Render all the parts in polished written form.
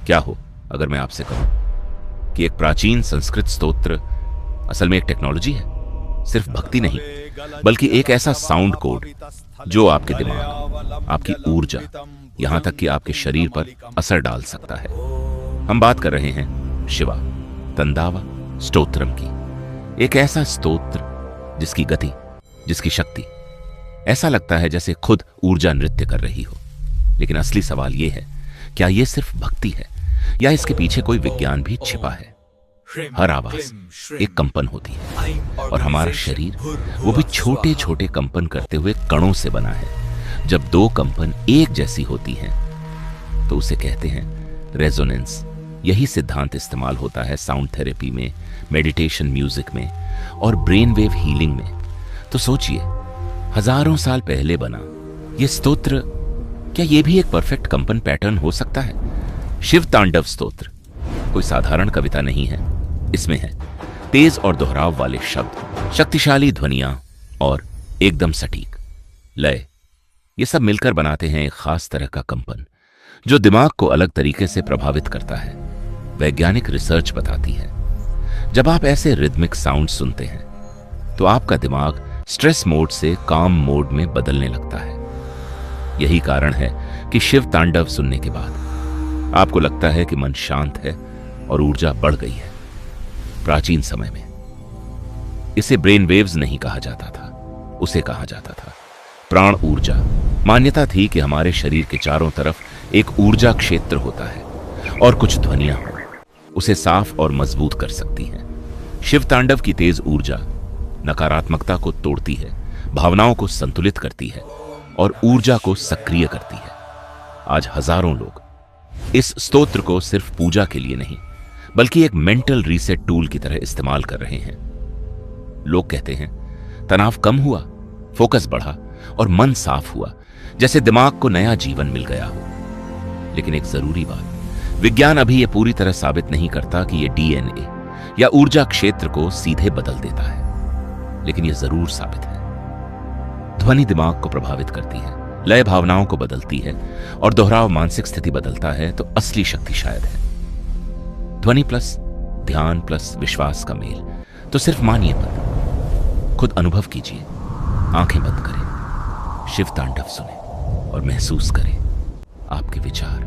क्या हो अगर मैं आपसे कहूं कि एक प्राचीन संस्कृत स्तोत्र असल में एक टेक्नोलॉजी है, सिर्फ भक्ति नहीं बल्कि एक ऐसा साउंड कोड जो आपके दिमाग, आपकी ऊर्जा, यहां तक कि आपके शरीर पर असर डाल सकता है। हम बात कर रहे हैं शिवा तंदावा स्तोत्रम की। एक ऐसा स्तोत्र जिसकी गति, जिसकी शक्ति ऐसा लगता है जैसे खुद ऊर्जा नृत्य कर रही हो। लेकिन असली सवाल यह है, क्या यह सिर्फ भक्ति है या इसके पीछे कोई विज्ञान भी छिपा है? हर आवाज एक कंपन होती है और हमारा शरीर वो भी छोटे छोटे कंपन करते हुए कणों से बना है। जब दो कंपन एक जैसी होती हैं तो उसे कहते हैं रेजोनेंस। यही सिद्धांत इस्तेमाल होता है साउंड थेरेपी में, मेडिटेशन म्यूजिक में और ब्रेन वेव हीलिंग में। तो सोचिए, हजारों साल पहले बना यह स्तोत्र, क्या यह भी एक परफेक्ट कंपन पैटर्न हो सकता है? शिव तांडव स्तोत्र कोई साधारण कविता नहीं है। इसमें है तेज और दोहराव वाले शब्द, शक्तिशाली ध्वनियां और एकदम सटीक लय। ये सब मिलकर बनाते हैं एक खास तरह का कंपन जो दिमाग को अलग तरीके से प्रभावित करता है। वैज्ञानिक रिसर्च बताती है, जब आप ऐसे रिदमिक साउंड सुनते हैं तो आपका दिमाग स्ट्रेस मोड से काम मोड में बदलने लगता है। यही कारण है कि शिव तांडव सुनने के बाद आपको लगता है कि मन शांत है और ऊर्जा बढ़ गई है। प्राचीन समय में इसे ब्रेन वेव्स नहीं कहा जाता था, उसे कहा जाता था प्राण ऊर्जा। मान्यता थी कि हमारे शरीर के चारों तरफ एक ऊर्जा क्षेत्र होता है और कुछ ध्वनियां उसे साफ और मजबूत कर सकती हैं। शिव तांडव की तेज ऊर्जा नकारात्मकता को तोड़ती है, भावनाओं को संतुलित करती है और ऊर्जा को सक्रिय करती है। आज हजारों लोग इस स्तोत्र को सिर्फ पूजा के लिए नहीं बल्कि एक मेंटल रीसेट टूल की तरह इस्तेमाल कर रहे हैं। लोग कहते हैं तनाव कम हुआ, फोकस बढ़ा और मन साफ हुआ, जैसे दिमाग को नया जीवन मिल गया हो। लेकिन एक जरूरी बात, विज्ञान अभी यह पूरी तरह साबित नहीं करता कि यह डीएनए या ऊर्जा क्षेत्र को सीधे बदल देता है, लेकिन यह जरूर साबित है। ध्वनि दिमाग को प्रभावित करती है, लय भावनाओं को बदलती है और दोहराव मानसिक स्थिति बदलता है। तो असली शक्ति शायद है ध्वनि प्लस ध्यान प्लस विश्वास का मेल। तो सिर्फ मानिए मत, खुद अनुभव कीजिए। आंखें बंद करें, शिव तांडव सुने और महसूस करें आपके विचार,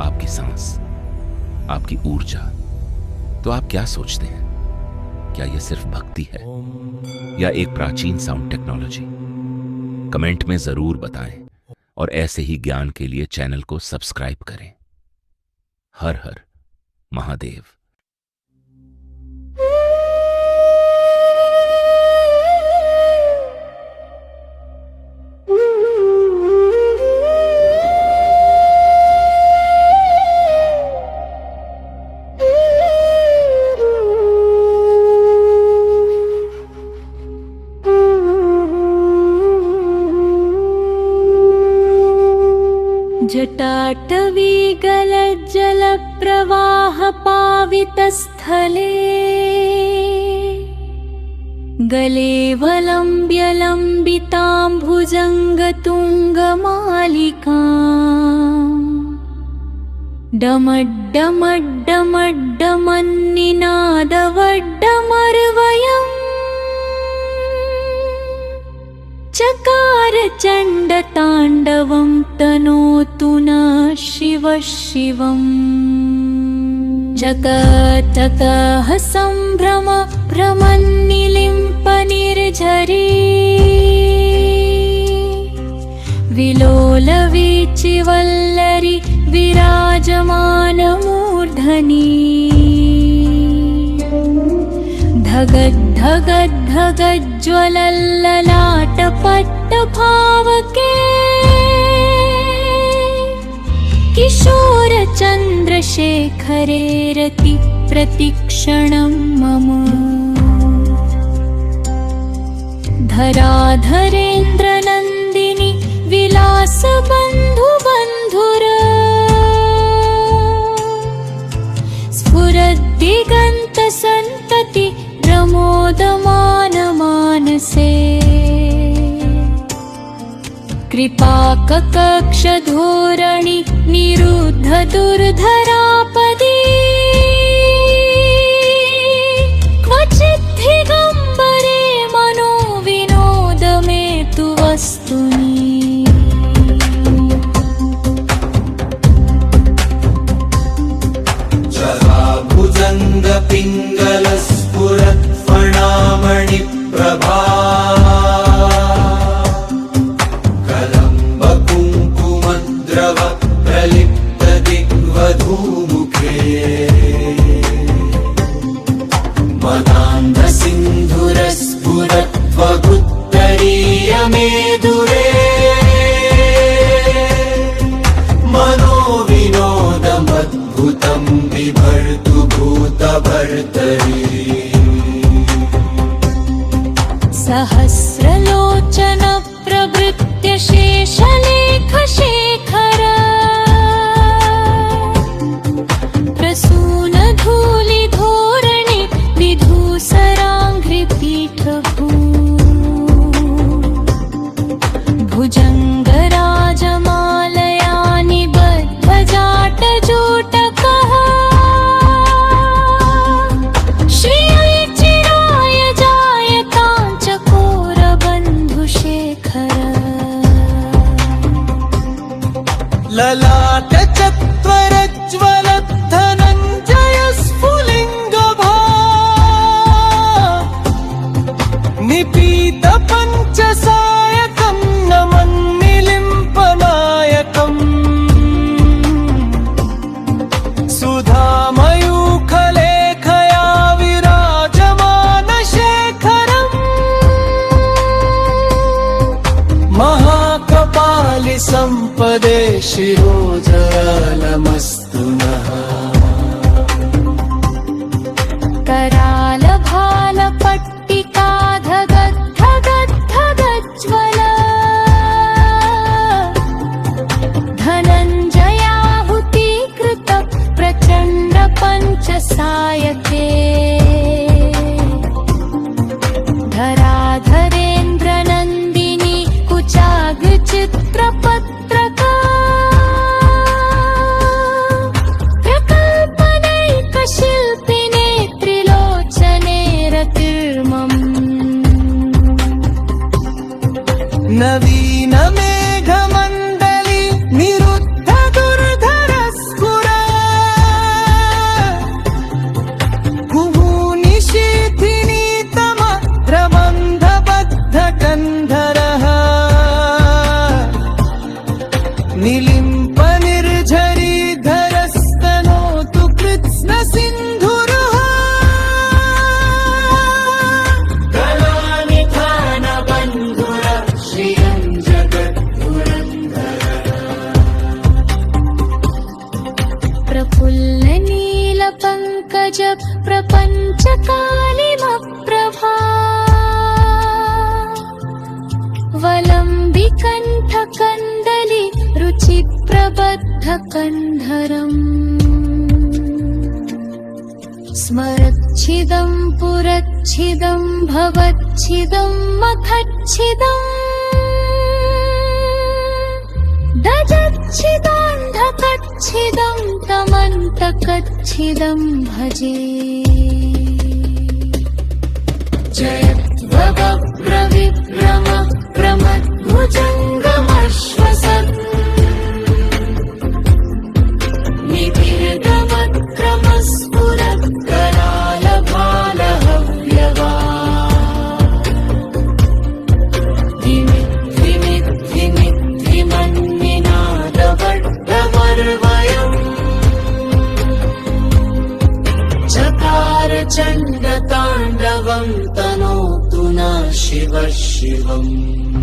आपकी सांस, आपकी ऊर्जा। तो आप क्या सोचते हैं? क्या यह सिर्फ भक्ति है या एक प्राचीन साउंड टेक्नोलॉजी? कमेंट में जरूर बताएं और ऐसे ही ज्ञान के लिए चैनल को सब्सक्राइब करें। हर हर महादेव। जटाटवी गलज्जलप्रवाह पावितस्थले गलेवलम्ब्य लम्बिताम्भुजङ्गतुङ्गमालिकाम् डमड्डमड्डमड्डमन्निनादवड्डमर्वयम् चकार चण्डताण्डवं तनोतु नः शिवः शिवम्। जगतः सम्भ्रम भ्रमन्निलिम्पनिर्झरी विलोलवीचिवल्लरी विराजमानमूर्धनि धगद्धगद्धगज्ज्वलल्ललाटपट्टभावके किशोरचन्द्रशेखरेरति प्रतिक्षणं मम धराधरेन्द्रनन्दिनी विलासबन्धुबन्धुर स्फुरद्दिगन्तसन्तति प्रमोदमानमानसे कृपाककक्षधोरणि निरुद्ध दुर्धरा प्रलिप्तदिग्वधूमुखे मदान्धसिन्धुरस्फुरत्वगुत्तरीयमेदुरे मनोविनोदमद्भुतं बिभर्तु भूतभर्तरि सहस्रलोचन प्रवृत्य शेषलेखशेखर प्रसूनधूलिधोरणे विधूसराङ्घ्रिपीठभू भुजङ्गराजमालयानि बद्धजाटजूटकः श्रियचिराय जायताञ्चकोरबन्धुशेखर ललाटचत्वरज्वलद्धनञ्जयस्फुलिङ्गभा निपीतपञ्चसायकं नमन्निलिम्पनायकम् सुधामयूखलेखया विराजमानशेखरम् महाकपालिसम्पदे शिरोजलमस्तु नः करालभालपट्टिकाधगद्धगद्धगज्ज्वल धनञ्जयाहुतीकृत प्रचण्ड पञ्चसायके धराधरेन्द्रनन्दिनी कुचाग्रचित्रपत्रका प्रकल्पनैकशिल्पिने त्रिलोचने रतिर्मम् नवीनमेघमण्डली निरुद्धदुर्धरस्फुर कुहूनिशीथिनीतमद्रबन्धबद्धकन्धरः निलिम्पनिर्झरीधरस्तनोतु कृत्स्नसिन्धुरः गलानिधानबन्धुर श्रियं जगद्धुरन्धर प्रफुल्लनीलपङ्कज प्रपञ्चकालिमप्रभा वलम्बिकण्ठकन्दलि रुचिप्रबद्धकन्धरम् स्मरच्छिदं पुरच्छिदं भवच्छिदं मखच्छिदम् दजच्छिदान्धकच्छिदं तमन्तकच्छिदं भजे जयत्वगप्रविभ्रम प्रमद्भुजङ्गमश्वसत् निबिडमक्रमस्फुरत्करालभालहव्यवा धिमिद्धिमिद्धिमन्निनादवड्डमर्वयम् चकार चण्डताण्डवं तनोतु न शिव शिवम्